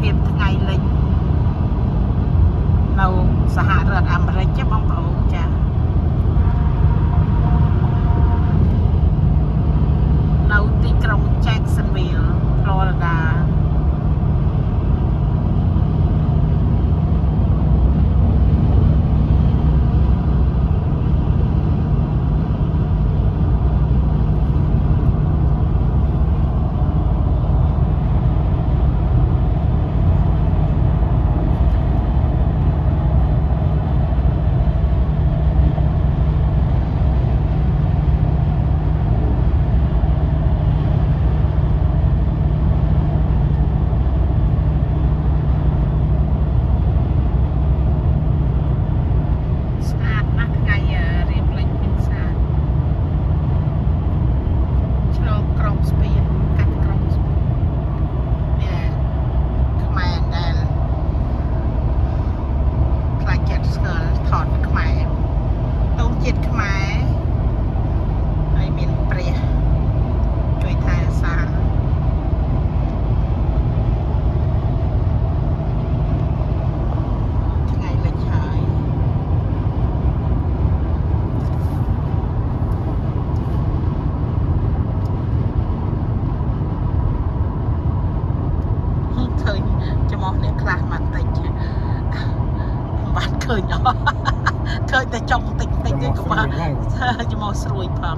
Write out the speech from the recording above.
ភាពថ្ងៃលេងនៅសហរដ្ឋអាមេរិកចាបងប្អូនចានៅទីក្រុង Jacksonville Florida ឃើញចំអស់អ្នកខ្លះមកតិចបានឃើញអស់ឃើញតែចុងតិចតិចទេក៏បានចំអស់ស្រួយផង